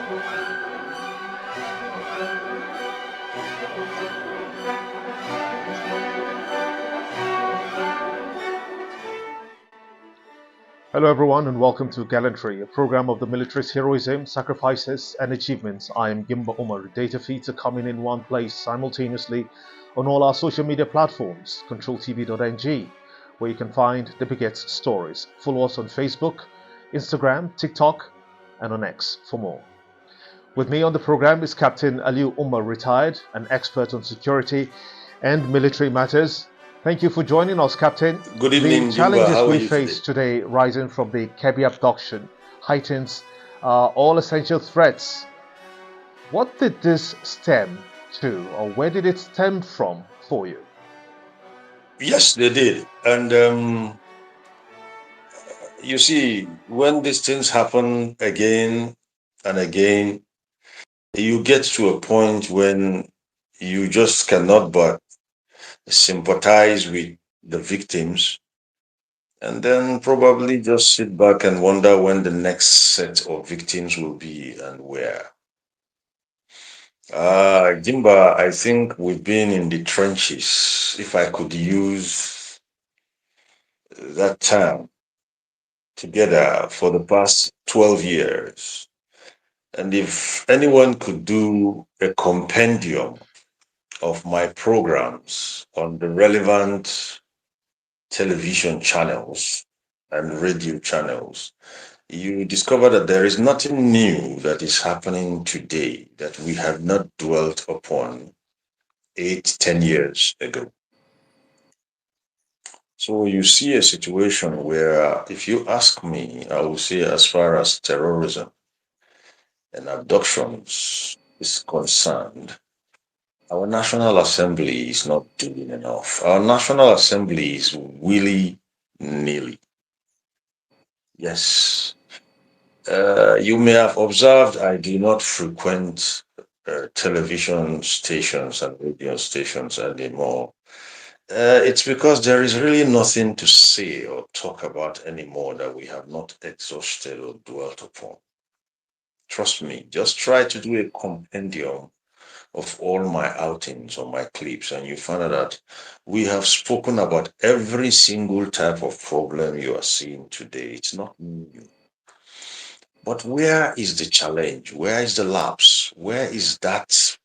Hello, everyone, and welcome to Gallantry, a program of the military's heroism, sacrifices, and achievements. I am Gimba Umar. Data feeds are coming in one place simultaneously on all our social media platforms, controltv.ng, where you can find the Biget's stories. Follow us on Facebook, Instagram, TikTok, and on X for more. With me on the program is Captain Aliu Umar, retired, an expert on security and military matters. Thank you for joining us, Captain. Good The evening, Gimba. challenges How are we you face today? today, rising from the Kebbi abduction, heightens all essential threats. What did this stem to, or where did it stem from for you? Yes, they did. And you see, when these things happen again and again, you get to a point when you just cannot but sympathize with the victims and then probably just sit back and wonder when the next set of victims will be and where. Gimba, I think we've been in the trenches, if I could use that term, together for the past 12 years. And if anyone could do a compendium of my programs on the relevant television channels and radio channels, you discover that there is nothing new that is happening today that we had not dwelt upon 8, 10 years ago. So you see a situation where, if you ask me, I will say, as far as terrorism and abductions is concerned, our National Assembly is not doing enough. Our National Assembly is willy nilly. Yes. You may have observed I do not frequent television stations and radio stations anymore. It's because there is really nothing to say or talk about anymore that we have not exhausted or dwelt upon. Trust me, just try to do a compendium of all my outings or my clips, and you find out that we have spoken about every single type of problem you are seeing today. It's not new. But where is the challenge? Where is the lapse? Where is that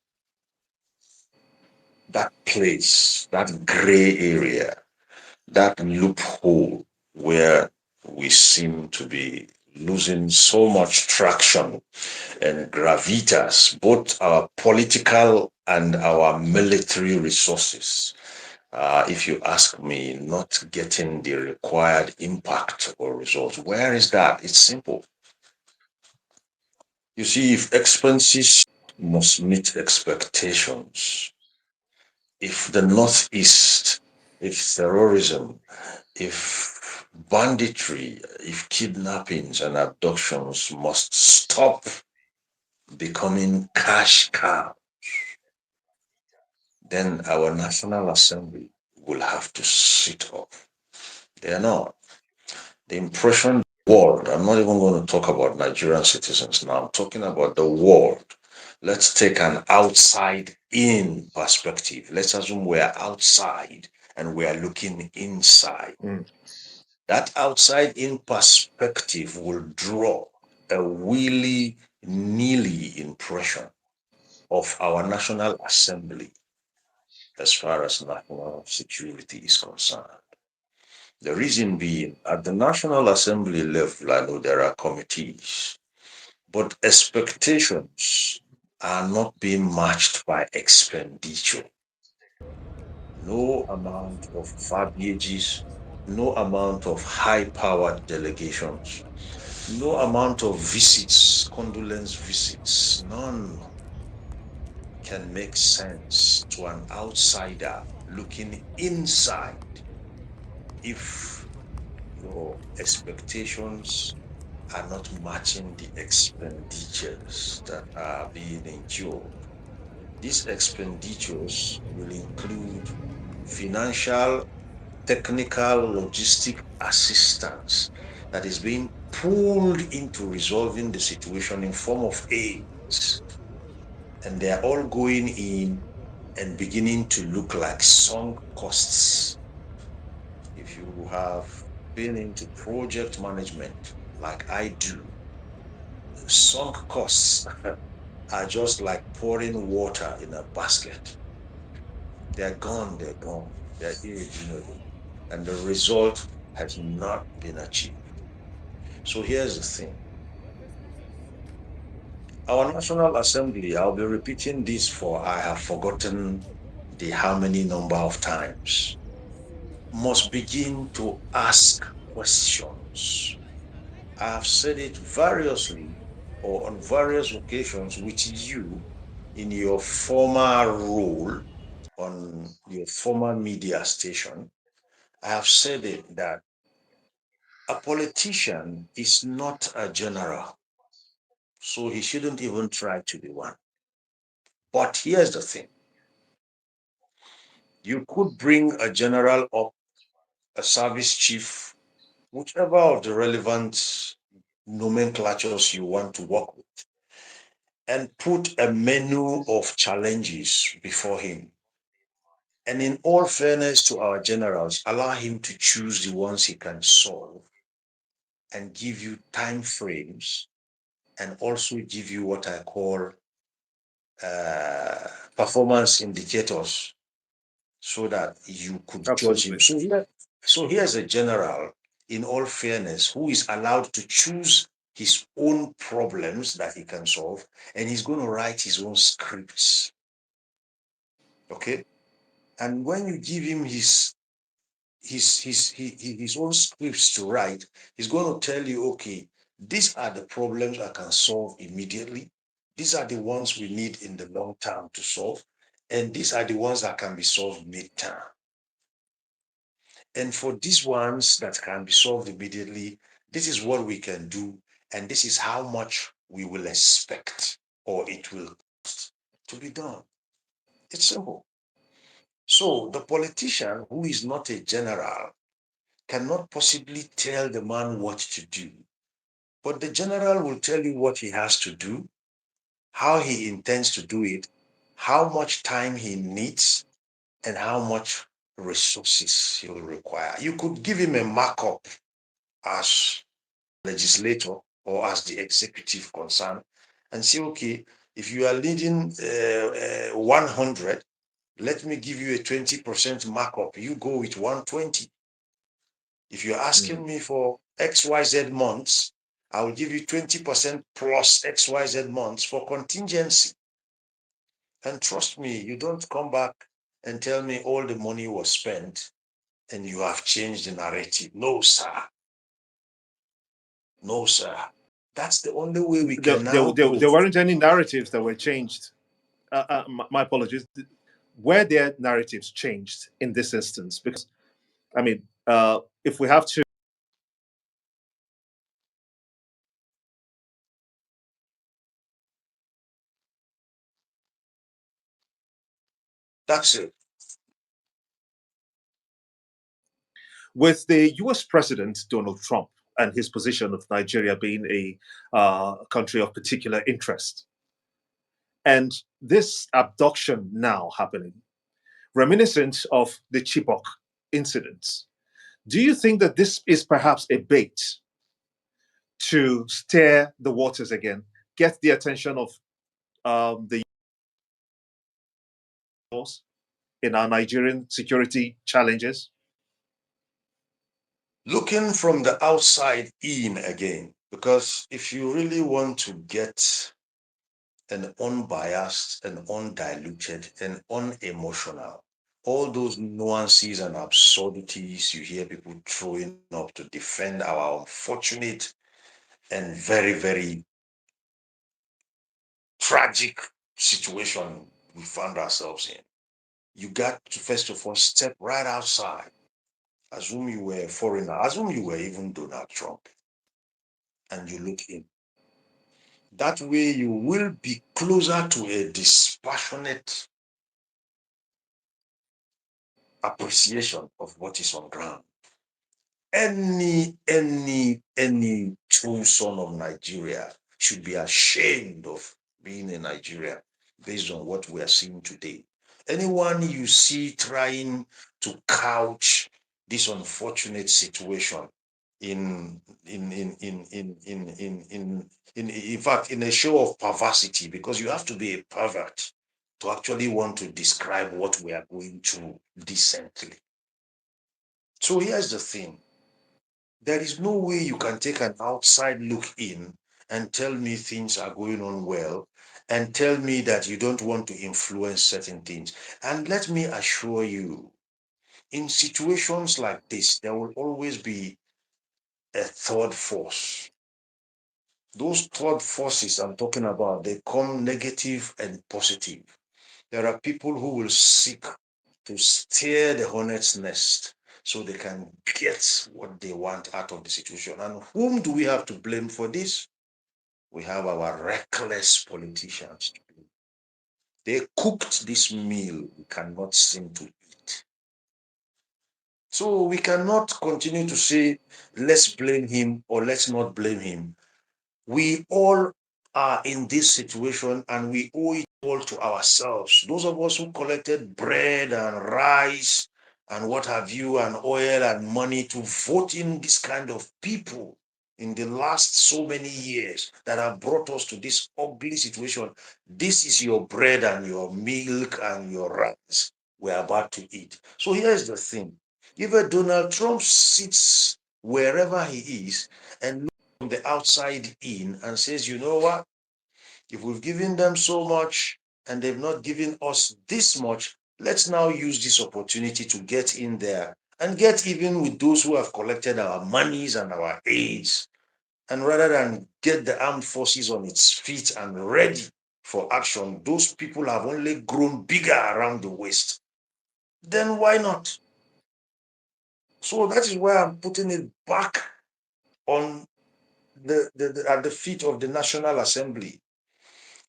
place, that gray area, that loophole where we seem to be losing so much traction and gravitas, both our political and our military resources? If you ask me, not getting the required impact or results. Where is that? It's simple. You see, if expenses must meet expectations, if the Northeast, if terrorism, if banditry, if kidnappings and abductions must stop becoming cash cow, then our National Assembly will have to sit up. They are not. The impression the world, I'm not even going to talk about Nigerian citizens now, I'm talking about the world. Let's take an outside in perspective. Let's assume we're outside and we're looking inside. Mm. That outside in perspective will draw a willy nilly impression of our National Assembly as far as national security is concerned. The reason being, at the National Assembly level, I know there are committees, but expectations are not being matched by expenditure. No amount of verbiages, no amount of high powered delegations, no amount of visits, condolence visits, none can make sense to an outsider looking inside if your expectations are not matching the expenditures that are being incurred. These expenditures will include financial, technical, logistic assistance that is being pulled into resolving the situation in form of aid. and they are all going in and beginning to look like sunk costs. If you have been into project management like I do, sunk costs are just like pouring water in a basket. They're gone, they're irredeemable. And the result has not been achieved. So here's the thing. Our National Assembly, I'll be repeating this for I have forgotten the how many number of times, must begin to ask questions. I have said it variously or on various occasions with you in your former role on your former media station. I have said it that a politician is not a general, so he shouldn't even try to be one. But here's the thing, you could bring a general up, a service chief, whichever of the relevant nomenclatures you want to work with, and put a menu of challenges before him. And in all fairness to our generals, allow him to choose the ones he can solve and give you time frames and also give you what I call uh, performance indicators so that you could judge him. Absolutely. So here's a general, in all fairness, who is allowed to choose his own problems that he can solve, and he's going to write his own scripts. Okay? And when you give him his own scripts to write, he's going to tell you, okay, these are the problems I can solve immediately. These are the ones we need in the long term to solve. And these are the ones that can be solved mid-term. And for these ones that can be solved immediately, this is what we can do. And this is how much we will expect or it will cost to be done. It's simple. So the politician who is not a general cannot possibly tell the man what to do. But the general will tell you what he has to do, how he intends to do it, how much time he needs, and how much resources he will require. You could give him a markup as legislator or as the executive concerned and say, okay, if you are leading 100, let me give you a 20% markup. You go with 120. If you're asking me for XYZ months, I will give you 20% plus XYZ months for contingency. And trust me, you don't come back and tell me all the money was spent and you have changed the narrative. No, sir. No, sir. That's the only way we can now go. There weren't any narratives that were changed. My apologies. Were there narratives changed in this instance? Because, I mean, if we have to. That's it. With the US President Donald Trump and his position of Nigeria being a country of particular interest, and this abduction now happening, reminiscent of the Chibok incidents, do you think that this is perhaps a bait to stir the waters again, get the attention of the US in our Nigerian security challenges? Looking from the outside in again, because if you really want to get an unbiased and undiluted and unemotional, all those nuances and absurdities you hear people throwing up to defend our unfortunate and very, very tragic situation we found ourselves in. You got to first of all step right outside. Assume you were a foreigner, assume you were even Donald Trump, and you look in. That way, you will be closer to a dispassionate appreciation of what is on ground. Any true son of Nigeria should be ashamed of being in Nigeria based on what we are seeing today. Anyone you see trying to couch this unfortunate situation in fact in a show of perversity, because you have to be a pervert to actually want to describe what we are going through decently. So here's the thing. There is no way you can take an outside look in and tell me things are going on well and tell me that you don't want to influence certain things. And let me assure you, in situations like this, there will always be a third force. Those third forces I'm talking about, they come negative and positive. There are people who will seek to steer the hornet's nest so they can get what they want out of the situation. And whom do we have to blame for this? We have our reckless politicians. They cooked this meal we cannot seem to eat. So we cannot continue to say, let's blame him or let's not blame him. We all are in this situation and we owe it all to ourselves. Those of us who collected bread and rice and what have you, and oil and money to vote in this kind of people in the last so many years that have brought us to this ugly situation. This is your bread and your milk and your rice we're about to eat. So here's the thing. If a Donald Trump sits wherever he is and from the outside in and says, you know what? If we've given them so much and they've not given us this much, let's now use this opportunity to get in there and get even with those who have collected our monies and our aids. And rather than get the armed forces on its feet and ready for action, those people have only grown bigger around the waist. Then why not? So that is why I'm putting it back on at the feet of the National Assembly.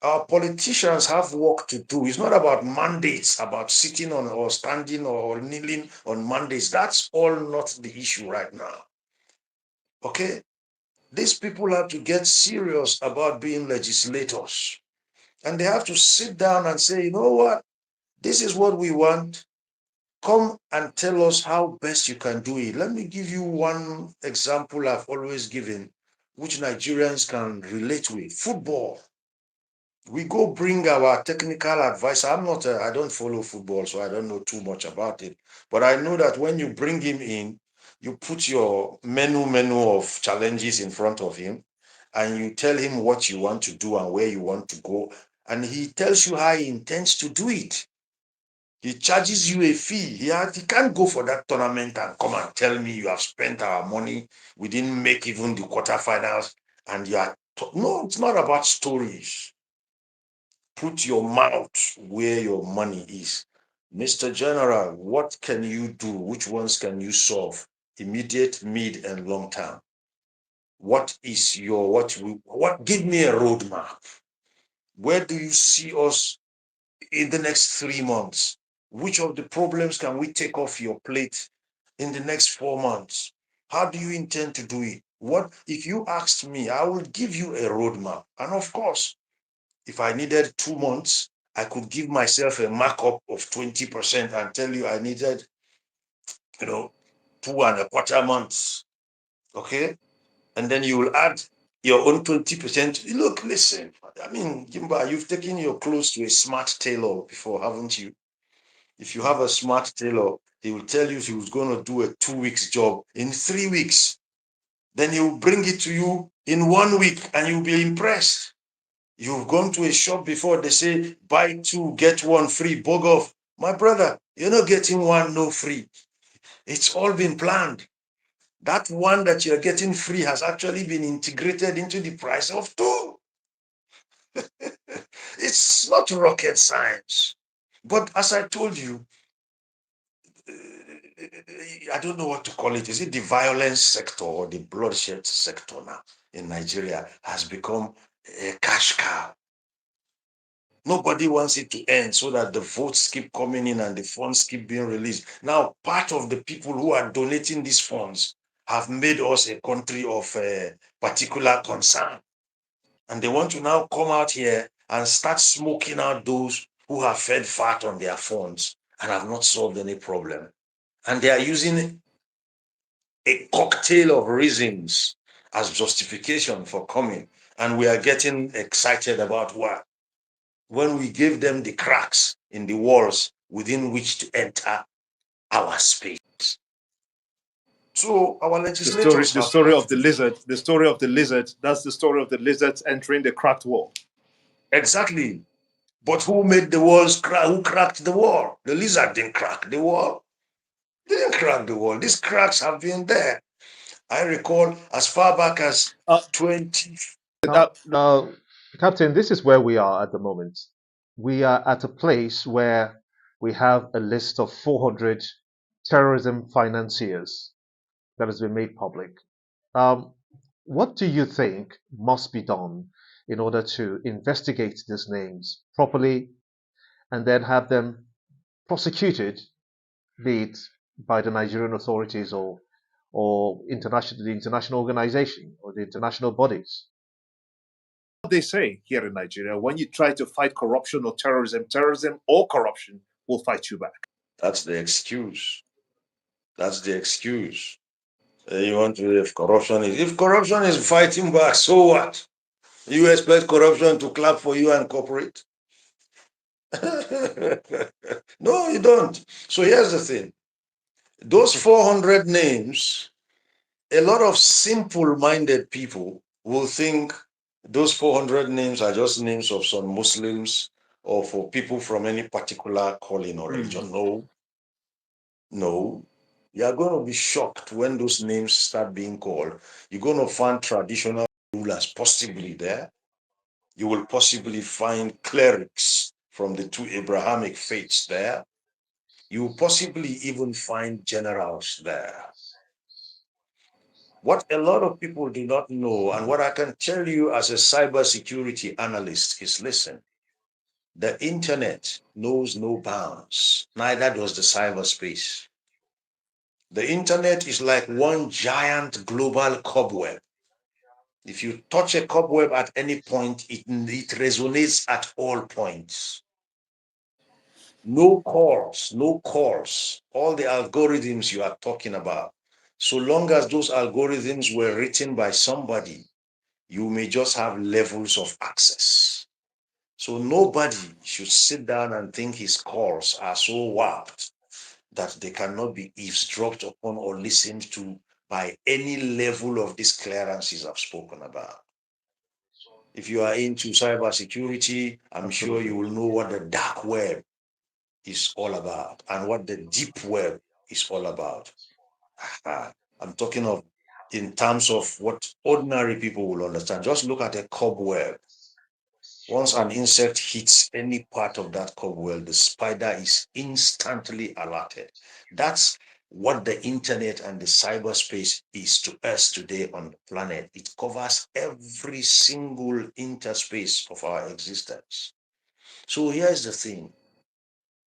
Our politicians have work to do. It's not about mandates, about sitting on or standing or kneeling on mandates. That's all not the issue right now. Okay? These people have to get serious about being legislators. And they have to sit down and say, you know what? This is what we want. Come and tell us how best you can do it. Let me give you one example I've always given, which Nigerians can relate with. Football. We go bring our technical advisor. I don't follow football, so I don't know too much about it. But I know that when you bring him in, you put your menu of challenges in front of him, and you tell him what you want to do and where you want to go, and he tells you how he intends to do it. He charges you a fee. He can't go for that tournament and come and tell me you have spent our money. We didn't make even the quarterfinals, and you are. No, it's not about stories. Put your mouth where your money is. Mr. General, what can you do? Which ones can you solve? Immediate, mid, and long term. What is your what give me a roadmap? Where do you see us in the next 3 months? Which of the problems can we take off your plate in the next 4 months? How do you intend to do it? What if you asked me, I will give you a roadmap. And of course, if I needed 2 months, I could give myself a markup of 20% and tell you I needed, 2.25 months. Okay. And then you will add your own 20%. Look, listen, I mean, Jimba, you've taken your clothes to a smart tailor before, haven't you? If you have a smart tailor, he will tell you he was going to do a 2 weeks job in 3 weeks. Then he will bring it to you in 1 week and you'll be impressed. You've gone to a shop before, they say, buy two, get one free, bug off. My brother, you're not getting one, no free. It's all been planned. That one that you're getting free has actually been integrated into the price of two. It's not rocket science. But as I told you, I don't know what to call it. Is it the violence sector or the bloodshed sector now in Nigeria has become a cash cow? Nobody wants it to end so that the votes keep coming in and the funds keep being released. Now, part of the people who are donating these funds have made us a country of particular concern. And they want to now come out here and start smoking out those who have fed fat on their phones and have not solved any problem. And they are using a cocktail of reasons as justification for coming. And we are getting excited about what? When we give them the cracks in the walls within which to enter our space. So our legislators The have story of the lizard, the story of the lizard. That's the story of the lizards entering the cracked wall. exactly. But who made the walls crack? Who cracked the wall? The lizard didn't crack the wall. They didn't crack the wall. These cracks have been there. I recall as far back as Uh, 20. now, Captain, this is where we are at the moment. We are at a place where we have a list of 400 terrorism financiers that has been made public. Um, what do you think must be done in order to investigate these names properly and then have them prosecuted, be it by the Nigerian authorities or the international organization or the international bodies? What they say here in Nigeria: when you try to fight corruption or terrorism, terrorism or corruption will fight you back. That's the excuse. That's the excuse. You want to, if corruption is fighting back, so what? You expect corruption to clap for you and cooperate? No, you don't. So here's the thing. Those 400 names, a lot of simple-minded people will think those 400 names are just names of some Muslims or for people from any particular calling or religion. No, no. You are going to be shocked when those names start being called. You're going to find traditional rulers possibly there. You will possibly find clerics from the two Abrahamic faiths there. You will possibly even find generals there. What a lot of people do not know, and what I can tell you as a cybersecurity analyst, is listen, the internet knows no bounds, neither does the cyberspace. The internet is like one giant global cobweb. If you touch a cobweb at any point, it resonates at all points. No calls, no calls. All the algorithms you are talking about, so long as those algorithms were written by somebody, you may just have levels of access. So nobody should sit down and think his calls are so warped that they cannot be eavesdropped upon or listened to by any level of these clearances I've spoken about. If you are into cybersecurity, I'm sure you will know what the dark web is all about and what the deep web is all about. I'm talking of in terms of what ordinary people will understand. Just look at a cobweb. Once an insect hits any part of that cobweb, the spider is instantly alerted. That's what the internet and the cyberspace is to us today on the planet. It covers every single interspace of our existence. So here's the thing.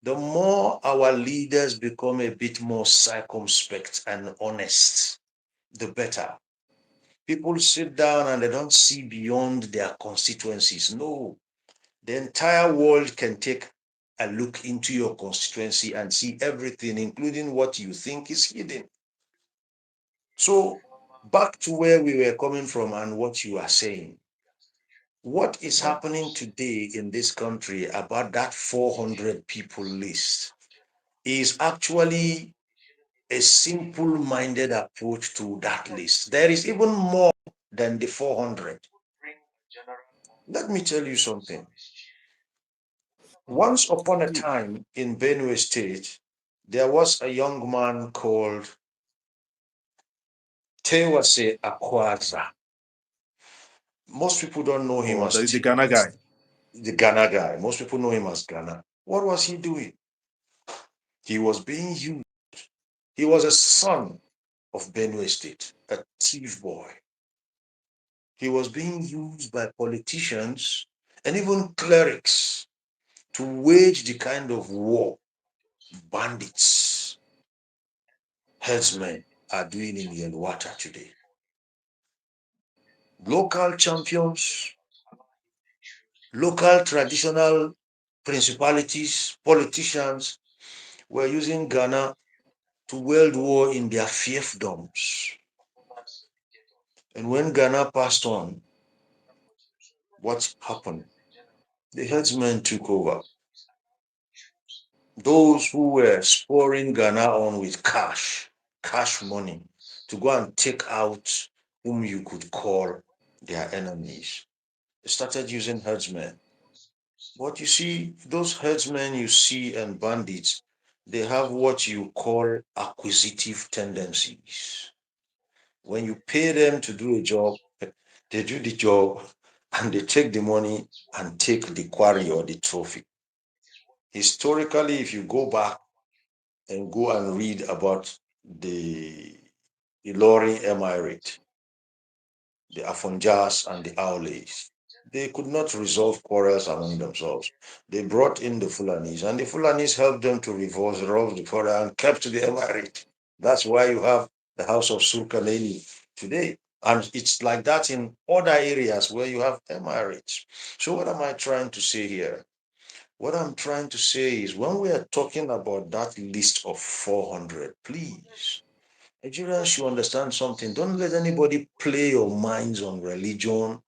The more our leaders become a bit more circumspect and honest, the better. People sit down and they don't see beyond their constituencies. No, the entire world can take a look into your constituency and see everything, including what you think is hidden. So, back to where we were coming from and what you are saying. What is happening today in this country about that 400 people list is actually a simple-minded approach to that list. There is even more than the 400. Let me tell you something. Once upon a time in Benue State, there was a young man called Tewase Akwaza. Most people don't know him Or as the Ghana guy. the Ghana guy. Most people know him as Ghana. What was he doing? He was being used. He was a son of Benue State, a thief boy. He was being used by politicians and even clerics to wage the kind of war bandits, herdsmen are doing in Yelwata today. Local champions Local traditional principalities, politicians were using Ghana to wage war in their fiefdoms. And when Ghana passed on, what happened? The headsmen took over. Those who were spurring Ghana on with cash money, to go and take out whom you could call their enemies. They started using herdsmen. But you see, those herdsmen you see and bandits, they have what you call acquisitive tendencies. When you pay them to do a job, they do the job and they take the money and take the quarry or the trophy. Historically, if you go back and go and read about the Ilorin Emirate, the Afonjas and the Aules, they could not resolve quarrels among themselves. They brought in the Fulanis, and the Fulanis helped them to resolve the quarrel and kept the Emirate. That's why you have the House of Sulkaneni today. And it's like that in other areas where you have Emirates. So, what am I trying to say here? What I'm trying to say is when we are talking about that list of 400, please, Nigerians should understand something. Don't let anybody play your minds on religion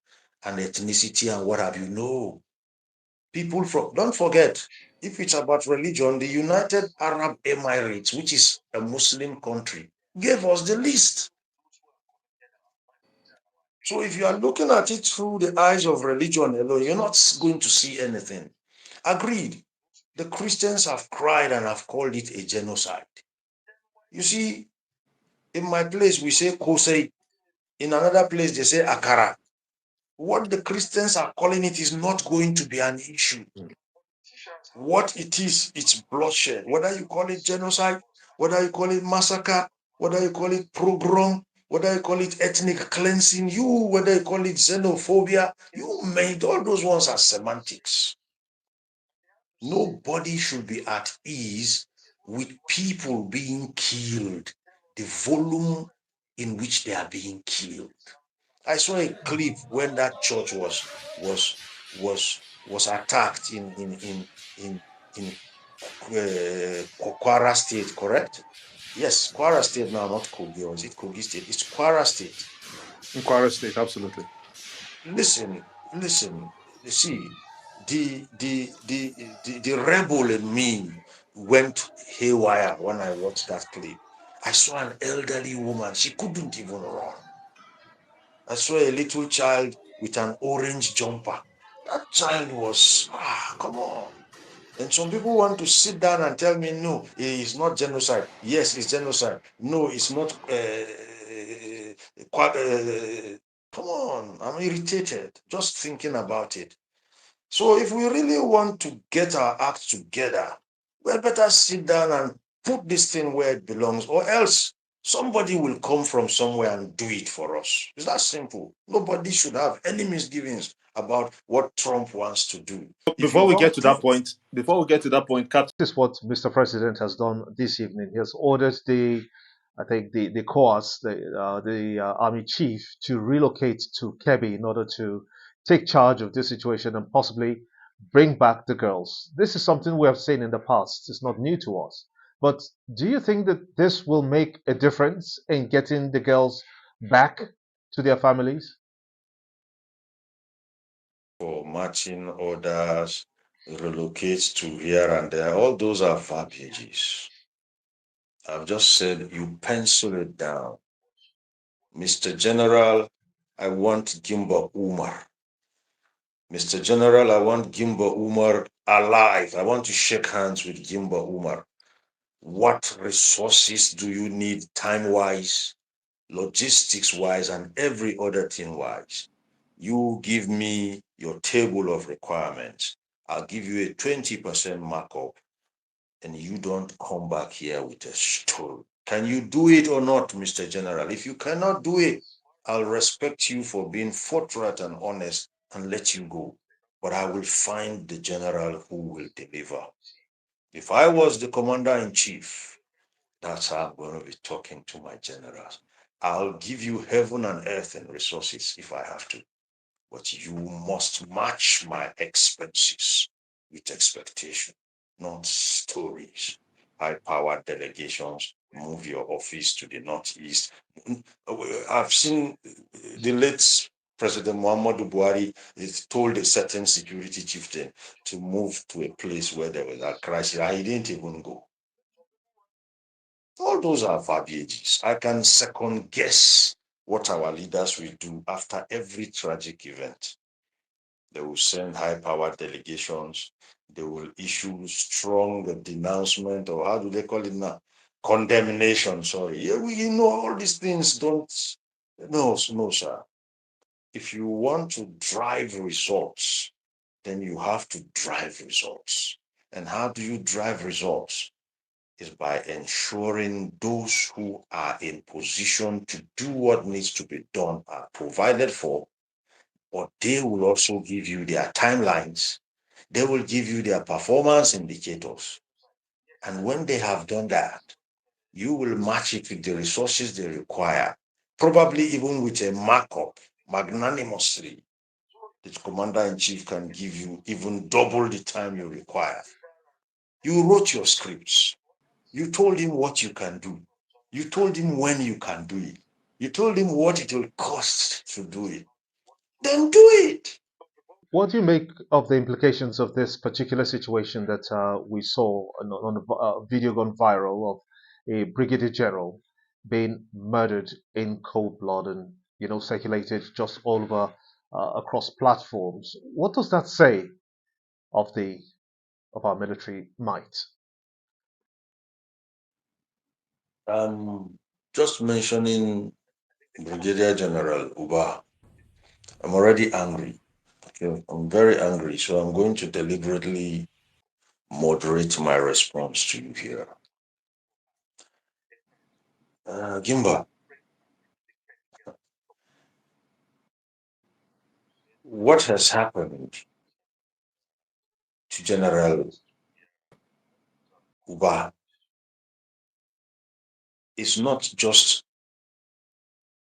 and ethnicity and what have you. No. People from, don't forget, if it's about religion, the United Arab Emirates, which is a Muslim country, gave us the list. So if you are looking at it through the eyes of religion alone, you're not going to see anything. Agreed. The Christians have cried and have called it a genocide. You see, in my place, we say kosei. In another place, they say akara. What the Christians are calling it is not going to be an issue. What it is, it's bloodshed. Whether you call it genocide, whether you call it massacre, whether you call it pogrom, whether you call it ethnic cleansing, whether you call it xenophobia, you made all those ones are semantics. Nobody should be at ease with people being killed, the volume in which they are being killed. I saw a clip when that church was attacked in Kwara State, correct? Yes, Kwara State now, not Kogi, or is it Kogi State? It's Kwara State. In Kwara State, absolutely. Listen. You see, the rebel in me went haywire when I watched that clip. I saw an elderly woman; she couldn't even run. I saw a little child with an orange jumper. That child was, come on. And some people want to sit down and tell me, no, it's not genocide. Yes, it's genocide. No, it's not. Come on, I'm irritated just thinking about it. So if we really want to get our act together, we better sit down and put this thing where it belongs, or else somebody will come from somewhere and do it for us. It's that simple. Nobody should have any misgivings about what Trump wants to do. If you Before we get want to to, that point, Captain. This is what Mr. President has done this evening. He has ordered I think the course, the army chief to relocate to Kebbi in order to take charge of this situation and possibly bring back the girls. This is something we have seen in the past. It's not new to us. But do you think that this will make a difference in getting the girls back to their families? for marching orders, relocate to here and there, all those are verbiages. I've just said you pencil it down. Mr. General, I want Gimba Umar. Mr. General, I want Gimba Umar alive. I want to shake hands with Gimba Umar. What resources do you need time wise, logistics wise, and every other thing wise? You give me your table of requirements. I'll give you a 20% markup, and you don't come back here with a story. Can you do it or not, Mr. General? If you cannot do it, I'll respect you for being forthright and honest and let you go. But I will find the general who will deliver. If I was the commander in chief, that's how I'm going to be talking to my generals. I'll give you heaven and earth and resources if I have to. but you must match my expenses with expectation, not stories. High-powered delegations move your office to the northeast. I've seen the late President Muhammadu Buhari is told a certain security chieftain to move to a place where there was a crisis, and he didn't even go. All those are verbiages. I can second guess what our leaders will do after every tragic event. They will send high-powered delegations. They will issue strong denouncement, or how do they call it now? Condemnation, sorry. Yeah, we know all these things don't. No, no, sir. If you want to drive results, then you have to drive results. And how do you drive results? Is by ensuring those who are in position to do what needs to be done are provided for, but they will also give you their timelines. They will give you their performance indicators. And when they have done that, you will match it with the resources they require, probably even with a markup magnanimously. The commander-in-chief can give you even double the time you require. You wrote your scripts. You told him what you can do. You told him when you can do it. You told him what it will cost to do it. Then do it. What do you make of the implications of this particular situation that we saw on a video gone viral of a brigadier general being murdered in cold blood and circulated just all over across platforms? What does that say of the of our military might? Just mentioning Brigadier General Uba, I'm already angry. Okay, I'm very angry, so I'm going to deliberately moderate my response to you here. Gimba, what has happened to General Uba is not just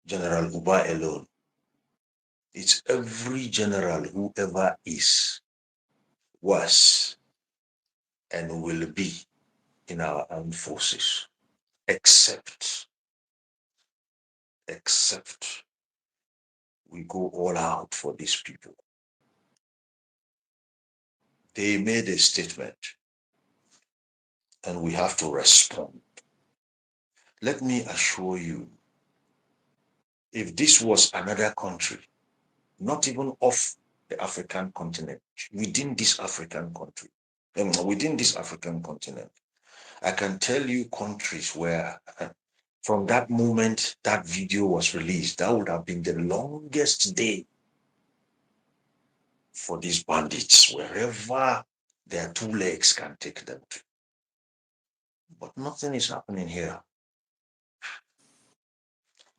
General Uba alone. It's every general who ever is, was, and will be in our armed forces, except we go all out for these people. They made a statement, and we have to respond. Let me assure you, if this was another country, not even off the African continent, within this African country, within this African continent, I can tell you countries where from that moment that video was released, that would have been the longest day for these bandits, wherever their two legs can take them to. But nothing is happening here.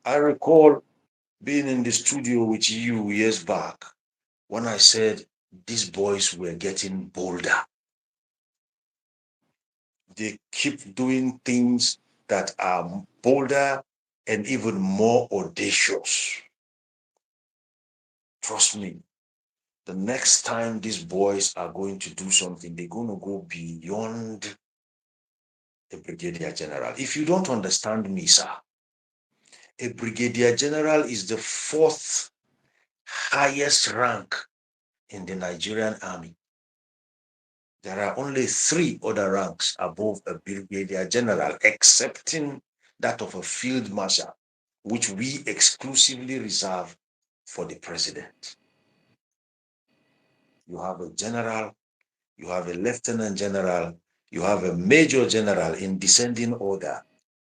I recall being in the studio with you years back when I said these boys were getting bolder. They keep doing things that are bolder and even more audacious. Trust me, the next time these boys are going to do something, they're going to go beyond a brigadier general. If you don't understand me, sir, a brigadier general is the fourth highest rank in the Nigerian army. There are only three other ranks above a brigadier general, excepting that of a field marshal, which we exclusively reserve for the president. You have a general, you have a lieutenant general, you have a major general in descending order,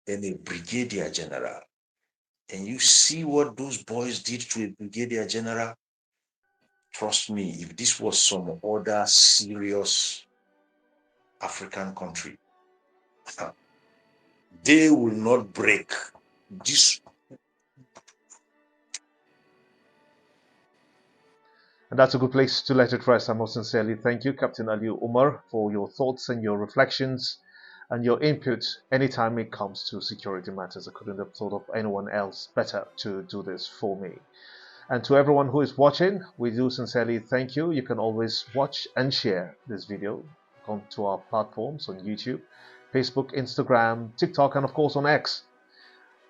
and a brigadier general. And you see what those boys did to a brigadier general? Trust me, if this was some other serious African country, they will not break this. And that's a good place to let it rest. I most sincerely thank you, Captain Ali Umar, for your thoughts and your reflections and your input anytime it comes to security matters. I couldn't have thought of anyone else better to do this for me. And to everyone who is watching, we do sincerely thank you. You can always watch and share this video onto our platforms on YouTube, Facebook, Instagram, TikTok, and of course on X,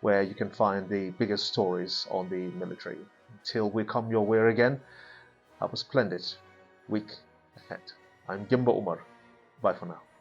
where you can find the biggest stories on the military. Until we come your way again, have a splendid week ahead. I'm Gimba Umar. Bye for now.